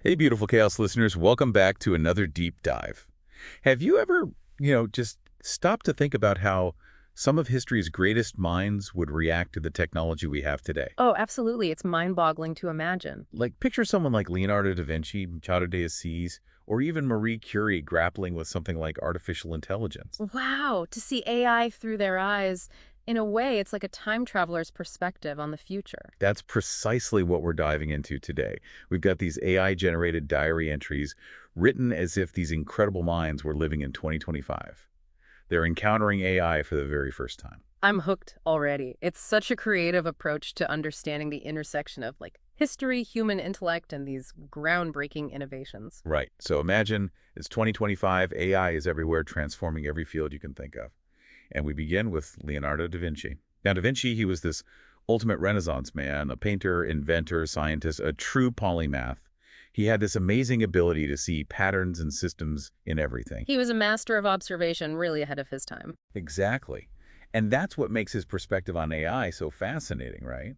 Hey, beautiful chaos listeners, welcome back to another deep dive. Have you ever, just stopped to think about how some of history's greatest minds would react to the technology we have today? Oh, absolutely. It's mind-boggling to imagine. Like, picture someone like Leonardo da Vinci, Machado de Assis, or even Marie Curie grappling with something like artificial intelligence. Wow, to see AI through their eyes, in a way, it's like a time traveler's perspective on the future. That's precisely what we're diving into today. We've got these AI-generated diary entries written as if these incredible minds were living in 2025. They're encountering AI for the very first time. I'm hooked already. It's such a creative approach to understanding the intersection of history, human intellect, and these groundbreaking innovations. Right. So imagine it's 2025, AI is everywhere, transforming every field you can think of. And we begin with Leonardo da Vinci. Now, da Vinci, he was this ultimate Renaissance man, a painter, inventor, scientist, a true polymath. He had this amazing ability to see patterns and systems in everything. He was a master of observation, really ahead of his time. Exactly. And that's what makes his perspective on AI so fascinating, right?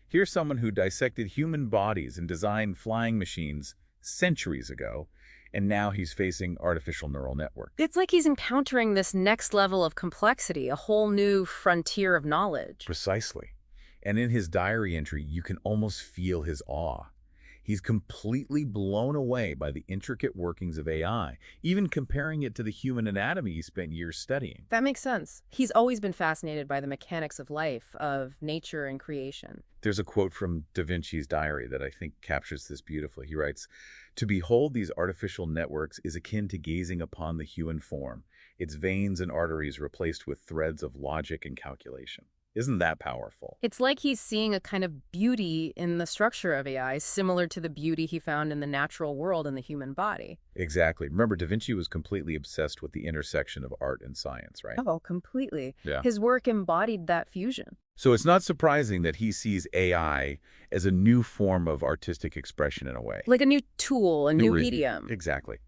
Here's someone who dissected human bodies and designed flying machines centuries ago, and now he's facing artificial neural networks. It's like he's encountering this next level of complexity, a whole new frontier of knowledge. Precisely. And in his diary entry, you can almost feel his awe. He's completely blown away by the intricate workings of AI, even comparing it to the human anatomy he spent years studying. That makes sense. He's always been fascinated by the mechanics of life, of nature and creation. There's a quote from Da Vinci's diary that I think captures this beautifully. He writes, "To behold these artificial networks is akin to gazing upon the human form, its veins and arteries replaced with threads of logic and calculation." Isn't that powerful? It's like he's seeing a kind of beauty in the structure of AI, similar to the beauty he found in the natural world and the human body. Exactly. Remember, Da Vinci was completely obsessed with the intersection of art and science, right? Oh, completely. Yeah. His work embodied that fusion. So it's not surprising that he sees AI as a new form of artistic expression in a way. Like a new tool, a new Really, medium. exactly.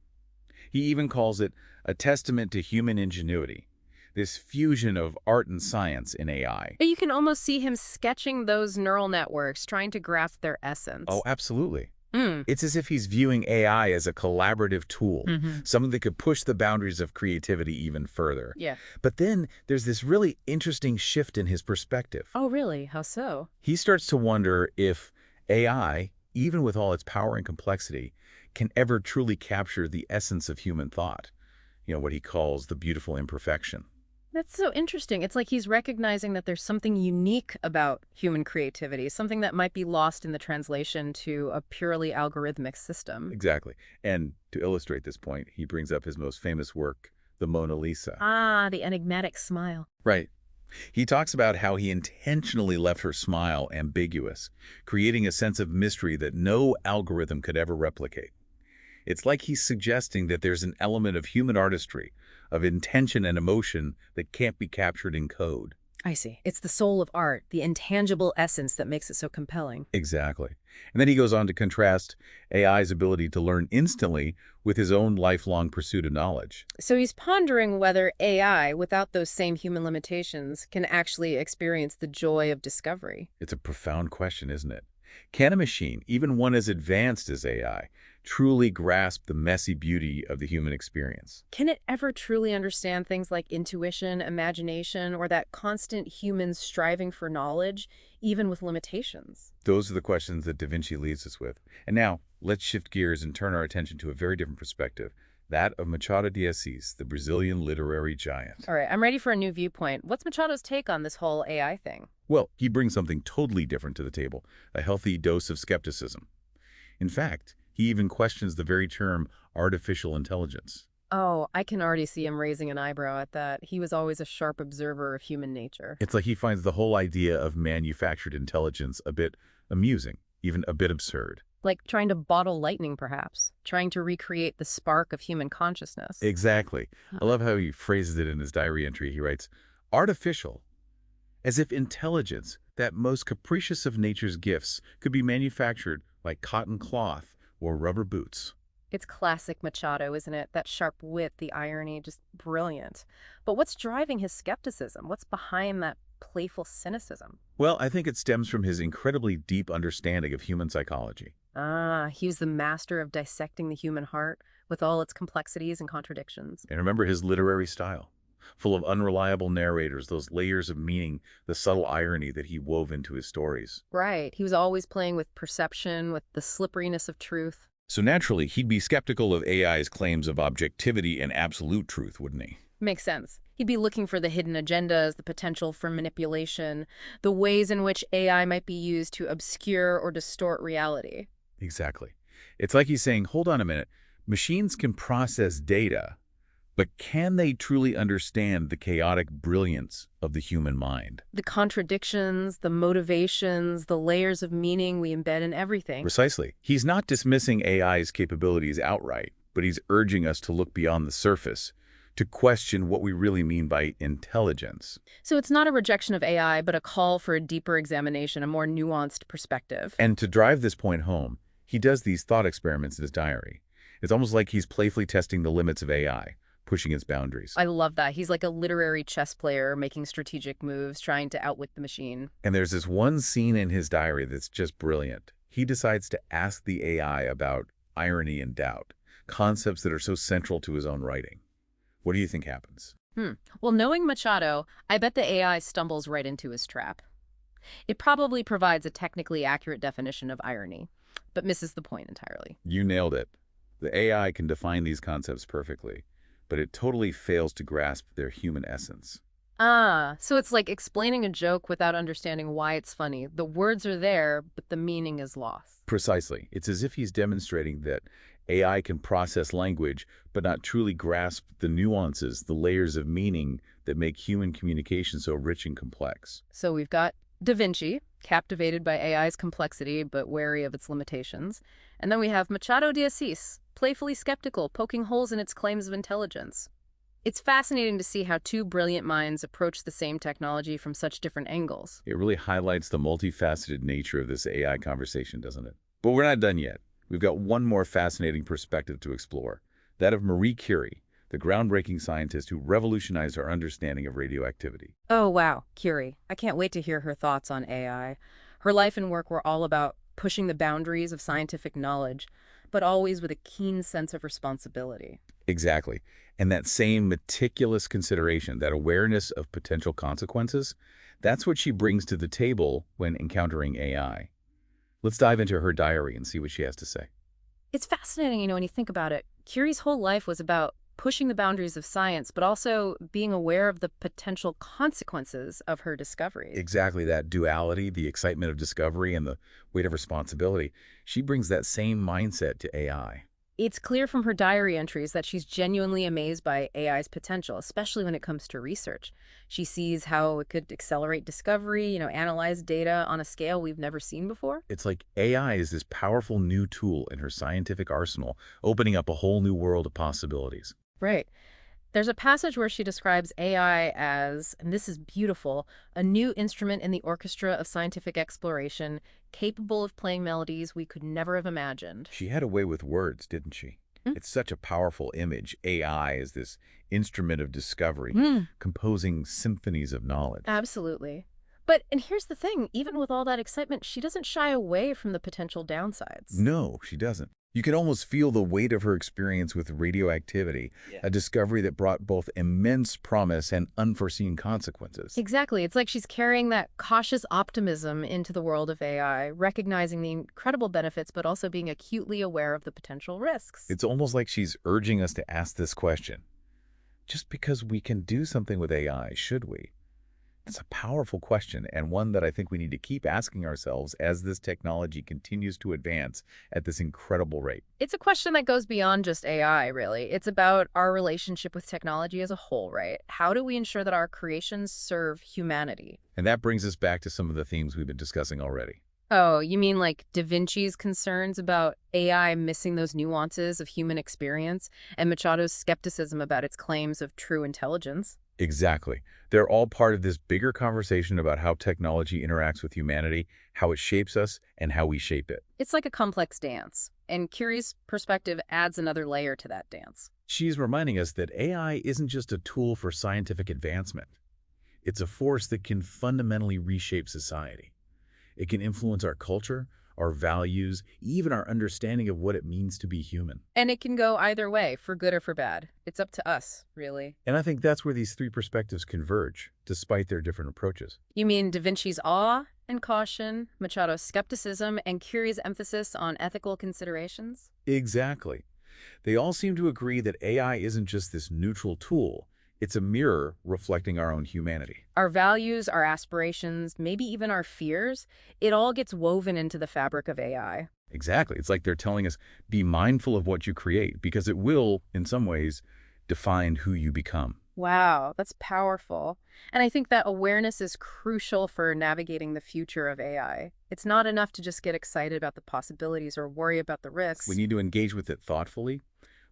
He even calls it a testament to human ingenuity, this fusion of art and science in AI. You can almost see him sketching those neural networks, trying to grasp their essence. Oh, absolutely. Mm. It's as if he's viewing AI as a collaborative tool, Hmm. something that could push the boundaries of creativity even further. Yeah. But then there's this really interesting shift in his perspective. Oh, really? How so? He starts to wonder if AI, even with all its power and complexity, can ever truly capture the essence of human thought, what he calls the beautiful imperfection. That's so interesting. It's like he's recognizing that there's something unique about human creativity, something that might be lost in the translation to a purely algorithmic system. Exactly. And to illustrate this point, he brings up his most famous work, the Mona Lisa. Ah, the enigmatic smile. Right. He talks about how he intentionally left her smile ambiguous, creating a sense of mystery that no algorithm could ever replicate. It's like he's suggesting that there's an element of human artistry, of intention and emotion that can't be captured in code. I see. It's the soul of art, the intangible essence that makes it so compelling. Exactly. And then he goes on to contrast AI's ability to learn instantly with his own lifelong pursuit of knowledge. So he's pondering whether AI, without those same human limitations, can actually experience the joy of discovery. It's a profound question, isn't it? Can a machine, even one as advanced as AI, truly grasp the messy beauty of the human experience? Can it ever truly understand things like intuition, imagination, or that constant human striving for knowledge, even with limitations? Those are the questions that Da Vinci leaves us with. And now, let's shift gears and turn our attention to a very different perspective, that of Machado de Assis, the Brazilian literary giant. All right, I'm ready for a new viewpoint. What's Machado's take on this whole AI thing? Well, he brings something totally different to the table, a healthy dose of skepticism. In fact, he even questions the very term artificial intelligence. Oh, I can already see him raising an eyebrow at that. He was always a sharp observer of human nature. It's like he finds the whole idea of manufactured intelligence a bit amusing, even a bit absurd. Like trying to bottle lightning, perhaps. Trying to recreate the spark of human consciousness. Exactly. I love how he phrases it in his diary entry. He writes, artificial, as if intelligence, that most capricious of nature's gifts, could be manufactured like cotton cloth or rubber boots. It's classic Machado, isn't it? That sharp wit, the irony, just brilliant. But what's driving his skepticism? What's behind that playful cynicism? Well, I think it stems from his incredibly deep understanding of human psychology. Ah, he was the master of dissecting the human heart with all its complexities and contradictions. And remember his literary style, full of unreliable narrators, those layers of meaning, the subtle irony that he wove into his stories. Right. He was always playing with perception, with the slipperiness of truth. So naturally, he'd be skeptical of AI's claims of objectivity and absolute truth, wouldn't he? Makes sense. He'd be looking for the hidden agendas, the potential for manipulation, the ways in which AI might be used to obscure or distort reality. Exactly. It's like he's saying, hold on a minute, machines can process data, but can they truly understand the chaotic brilliance of the human mind? The contradictions, the motivations, the layers of meaning we embed in everything. Precisely. He's not dismissing AI's capabilities outright, but he's urging us to look beyond the surface, to question what we really mean by intelligence. So it's not a rejection of AI, but a call for a deeper examination, a more nuanced perspective. And to drive this point home, he does these thought experiments in his diary. It's almost like he's playfully testing the limits of AI, pushing its boundaries. I love that. He's like a literary chess player making strategic moves, trying to outwit the machine. And there's this one scene in his diary that's just brilliant. He decides to ask the AI about irony and doubt, concepts that are so central to his own writing. What do you think happens? Well, knowing Machado, I bet the AI stumbles right into his trap. It probably provides a technically accurate definition of irony, but misses the point entirely. You nailed it. The AI can define these concepts perfectly, but it totally fails to grasp their human essence. Ah, so it's like explaining a joke without understanding why it's funny. The words are there, but the meaning is lost. Precisely. It's as if he's demonstrating that AI can process language, but not truly grasp the nuances, the layers of meaning that make human communication so rich and complex. So we've got Da Vinci, captivated by AI's complexity, but wary of its limitations. And then we have Machado de Assis, playfully skeptical, poking holes in its claims of intelligence. It's fascinating to see how two brilliant minds approach the same technology from such different angles. It really highlights the multifaceted nature of this AI conversation, doesn't it? But we're not done yet. We've got one more fascinating perspective to explore, that of Marie Curie, the groundbreaking scientist who revolutionized our understanding of radioactivity. Oh, wow, Curie. I can't wait to hear her thoughts on AI. Her life and work were all about pushing the boundaries of scientific knowledge, but always with a keen sense of responsibility. Exactly. And that same meticulous consideration, that awareness of potential consequences, that's what she brings to the table when encountering AI. Let's dive into her diary and see what she has to say. It's fascinating, when you think about it. Curie's whole life was about pushing the boundaries of science, but also being aware of the potential consequences of her discoveries. Exactly, that duality, the excitement of discovery and the weight of responsibility. She brings that same mindset to AI. It's clear from her diary entries that she's genuinely amazed by AI's potential, especially when it comes to research. She sees how it could accelerate discovery, analyze data on a scale we've never seen before. It's like AI is this powerful new tool in her scientific arsenal, opening up a whole new world of possibilities. Right. There's a passage where she describes AI as, and this is beautiful, a new instrument in the orchestra of scientific exploration, capable of playing melodies we could never have imagined. She had a way with words, didn't she? It's such a powerful image. AI is this instrument of discovery, composing symphonies of knowledge. Absolutely. But, and here's the thing, even with all that excitement, she doesn't shy away from the potential downsides. No, she doesn't. You can almost feel the weight of her experience with radioactivity, a discovery that brought both immense promise and unforeseen consequences. Exactly. It's like she's carrying that cautious optimism into the world of AI, recognizing the incredible benefits, but also being acutely aware of the potential risks. It's almost like she's urging us to ask this question. Just because we can do something with AI, should we? It's a powerful question, and one that I think we need to keep asking ourselves as this technology continues to advance at this incredible rate. It's a question that goes beyond just AI, really. It's about our relationship with technology as a whole, right? How do we ensure that our creations serve humanity? And that brings us back to some of the themes we've been discussing already. Oh, you mean like Da Vinci's concerns about AI missing those nuances of human experience, and Machado's skepticism about its claims of true intelligence? Exactly. They're all part of this bigger conversation about how technology interacts with humanity, how it shapes us, and how we shape it. It's like a complex dance, and Curie's perspective adds another layer to that dance. She's reminding us that AI isn't just a tool for scientific advancement. It's a force that can fundamentally reshape society. It can influence our culture, our values, even our understanding of what it means to be human. And it can go either way, for good or for bad. It's up to us, really. And I think that's where these three perspectives converge, despite their different approaches. You mean Da Vinci's awe and caution, Machado's skepticism, and Curie's emphasis on ethical considerations? Exactly. They all seem to agree that AI isn't just this neutral tool. It's a mirror reflecting our own humanity. Our values, our aspirations, maybe even our fears, it all gets woven into the fabric of AI. Exactly. It's like they're telling us, be mindful of what you create, because it will, in some ways, define who you become. Wow, that's powerful. And I think that awareness is crucial for navigating the future of AI. It's not enough to just get excited about the possibilities or worry about the We risks. need to engage with it thoughtfully,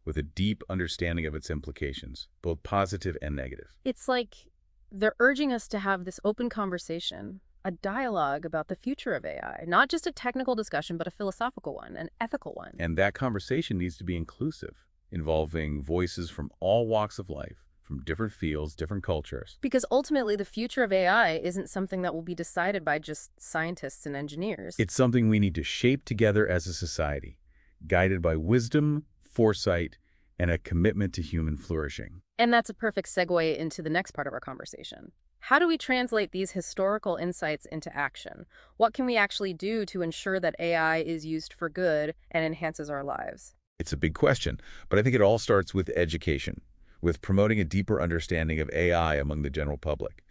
with a deep understanding of its implications, both positive and negative. It's like they're urging us to have this open conversation, a dialogue about the future of AI, not just a technical discussion, but a philosophical one, an ethical one. And that conversation needs to be inclusive, involving voices from all walks of life, from different fields, different cultures. Because ultimately, the future of AI isn't something that will be decided by just scientists and engineers. It's something we need to shape together as a society, guided by wisdom, foresight, and a commitment to human flourishing. And that's a perfect segue into the next part of our conversation. How do we translate these historical insights into action? What can we actually do to ensure that AI is used for good and enhances our lives? It's a big question, but I think it all starts with education, with promoting a deeper understanding of AI among the general public.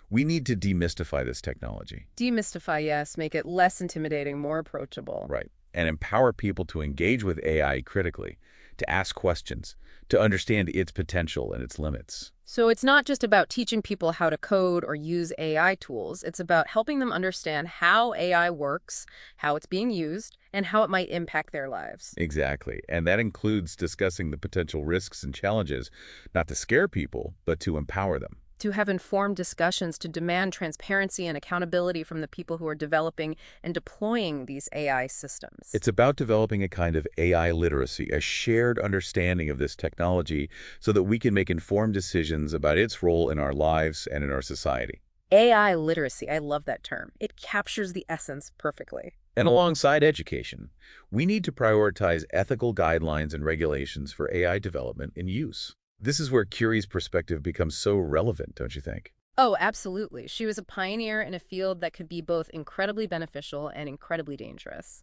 We need to demystify this technology. Demystify, yes, make it less intimidating, more approachable. Right. And empower people to engage with AI critically, to ask questions, to understand its potential and its limits. So it's not just about teaching people how to code or use AI tools. It's about helping them understand how AI works, how it's being used, and how it might impact their lives. Exactly. And that includes discussing the potential risks and challenges, not to scare people, but to empower them. To have informed discussions, to demand transparency and accountability from the people who are developing and deploying these AI systems. It's about developing a kind of AI literacy, a shared understanding of this technology so that we can make informed decisions about its role in our lives and in our society. AI literacy, I love that term. It captures the essence perfectly. And alongside education, we need to prioritize ethical guidelines and regulations for AI development and use. This is where Curie's perspective becomes so relevant, don't you think? Oh, absolutely. She was a pioneer in a field that could be both incredibly beneficial and incredibly dangerous.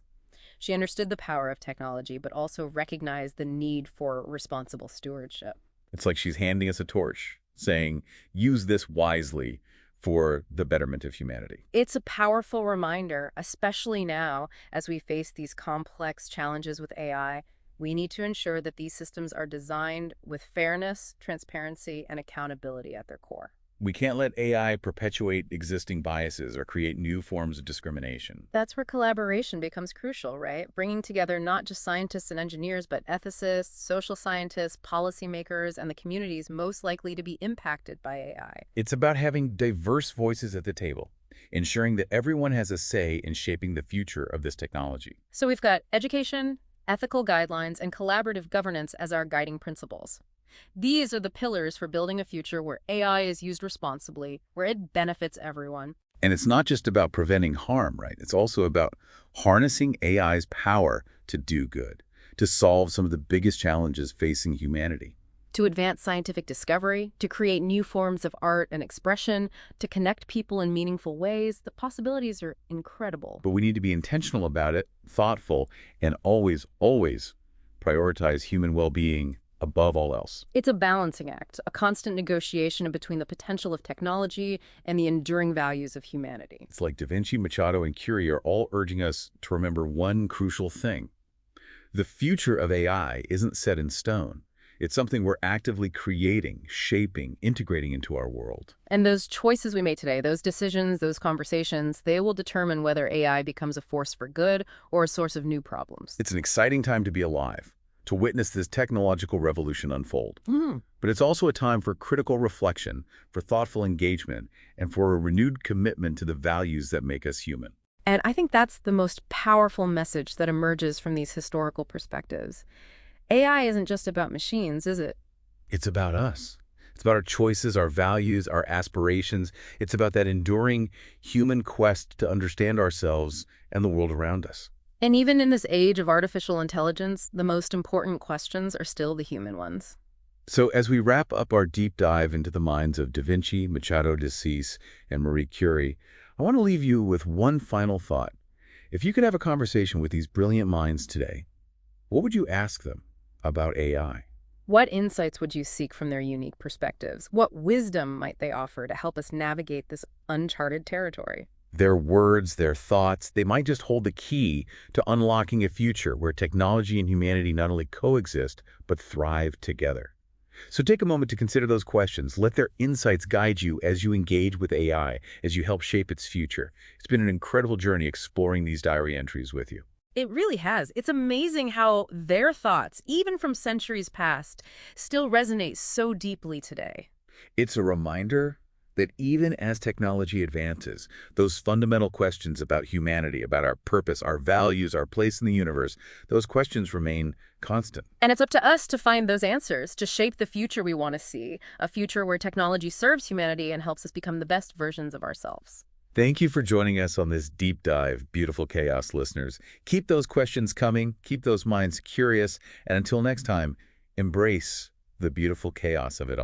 She understood the power of technology, but also recognized the need for responsible stewardship. It's like she's handing us a torch, saying, use this wisely for the betterment of humanity. It's a powerful reminder, especially now as we face these complex challenges with AI. We need to ensure that these systems are designed with fairness, transparency, and accountability at their core. We can't let AI perpetuate existing biases or create new forms of discrimination. That's where collaboration becomes crucial, right? Bringing together not just scientists and engineers, but ethicists, social scientists, policymakers, and the communities most likely to be impacted by AI. It's about having diverse voices at the table, ensuring that everyone has a say in shaping the future of this technology. So we've got education, ethical guidelines, and collaborative governance as our guiding principles. These are the pillars for building a future where AI is used responsibly, where it benefits everyone. And it's not just about preventing harm, right? It's also about harnessing AI's power to do good, to solve some of the biggest challenges facing humanity. To advance scientific discovery, to create new forms of art and expression, to connect people in meaningful ways, the possibilities are incredible. But we need to be intentional about it, thoughtful, and always, always prioritize human well-being above all else. It's a balancing act, a constant negotiation between the potential of technology and the enduring values of humanity. It's like Da Vinci, Machado, and Curie are all urging us to remember one crucial thing. The future of AI isn't set in stone. It's something we're actively creating, shaping, integrating into our world. And those choices we make today, those decisions, those conversations, they will determine whether AI becomes a force for good or a source of new problems. It's an exciting time to be alive, to witness this technological revolution unfold. But it's also a time for critical reflection, for thoughtful engagement, and for a renewed commitment to the values that make us human. And I think that's the most powerful message that emerges from these historical perspectives. AI isn't just about machines, is it? It's about us. It's about our choices, our values, our aspirations. It's about that enduring human quest to understand ourselves and the world around us. And even in this age of artificial intelligence, the most important questions are still the human ones. So as we wrap up our deep dive into the minds of Da Vinci, Machado de Assis, and Marie Curie, I want to leave you with one final thought. If you could have a conversation with these brilliant minds today, what would you ask them about AI? What insights would you seek from their unique perspectives? What wisdom might they offer to help us navigate this uncharted territory? Their words, their thoughts, they might just hold the key to unlocking a future where technology and humanity not only coexist, but thrive together. So take a moment to consider those questions. Let their insights guide you as you engage with AI, as you help shape its future. It's been an incredible journey exploring these diary entries with you. It really has. It's amazing how their thoughts, even from centuries past, still resonate so deeply today. It's a reminder that even as technology advances, those fundamental questions about humanity, about our purpose, our values, our place in the universe, those questions remain constant. And it's up to us to find those answers, to shape the future we want to see, a future where technology serves humanity and helps us become the best versions of ourselves. Thank you for joining us on this deep dive, Beautiful Chaos listeners. Keep those questions coming, keep those minds curious, and until next time, embrace the beautiful chaos of it all.